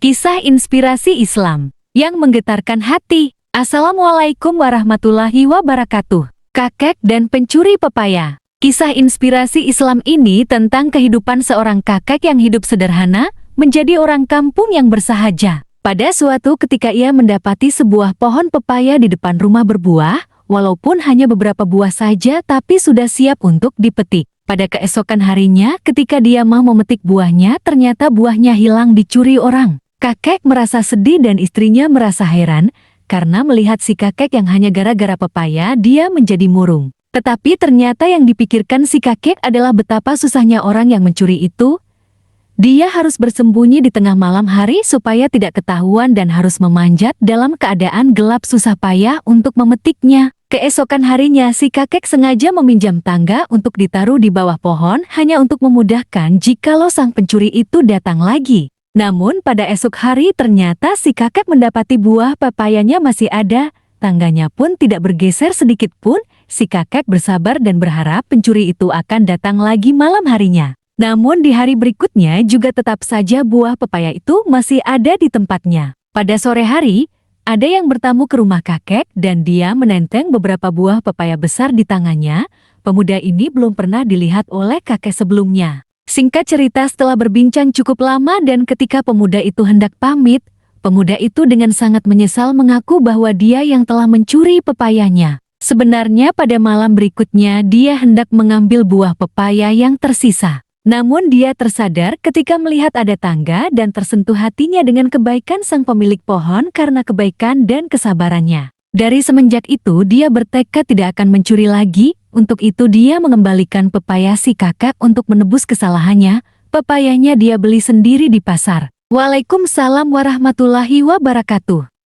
Kisah inspirasi Islam yang menggetarkan hati. Assalamualaikum warahmatullahi wabarakatuh. Kakek dan pencuri pepaya. Kisah inspirasi Islam ini tentang kehidupan seorang kakek yang hidup sederhana, menjadi orang kampung yang bersahaja. Pada suatu ketika ia mendapati sebuah pohon pepaya di depan rumah berbuah, walaupun hanya beberapa buah saja tapi sudah siap untuk dipetik. Pada keesokan harinya ketika dia mau memetik buahnya, ternyata buahnya hilang dicuri orang. Kakek merasa sedih dan istrinya merasa heran, karena melihat si kakek yang hanya gara-gara pepaya dia menjadi murung. Tetapi ternyata yang dipikirkan si kakek adalah betapa susahnya orang yang mencuri itu. Dia harus bersembunyi di tengah malam hari supaya tidak ketahuan dan harus memanjat dalam keadaan gelap susah payah untuk memetiknya. Keesokan harinya si kakek sengaja meminjam tangga untuk ditaruh di bawah pohon hanya untuk memudahkan jikalau sang pencuri itu datang lagi. Namun pada esok hari ternyata si kakek mendapati buah pepayanya masih ada, tangganya pun tidak bergeser sedikit pun. Si kakek bersabar dan berharap pencuri itu akan datang lagi malam harinya. Namun di hari berikutnya juga tetap saja buah pepaya itu masih ada di tempatnya. Pada sore hari, ada yang bertamu ke rumah kakek dan dia menenteng beberapa buah pepaya besar di tangannya. Pemuda ini belum pernah dilihat oleh kakek sebelumnya. Singkat cerita, setelah berbincang cukup lama dan ketika pemuda itu hendak pamit, pemuda itu dengan sangat menyesal mengaku bahwa dia yang telah mencuri pepayanya. Sebenarnya pada malam berikutnya dia hendak mengambil buah pepaya yang tersisa. Namun dia tersadar ketika melihat ada tangga dan tersentuh hatinya dengan kebaikan sang pemilik pohon karena kebaikan dan kesabarannya. Dari semenjak itu dia bertekad tidak akan mencuri lagi. Untuk itu dia mengembalikan pepaya si kakek untuk menebus kesalahannya. Pepayanya dia beli sendiri di pasar. Waalaikumsalam warahmatullahi wabarakatuh.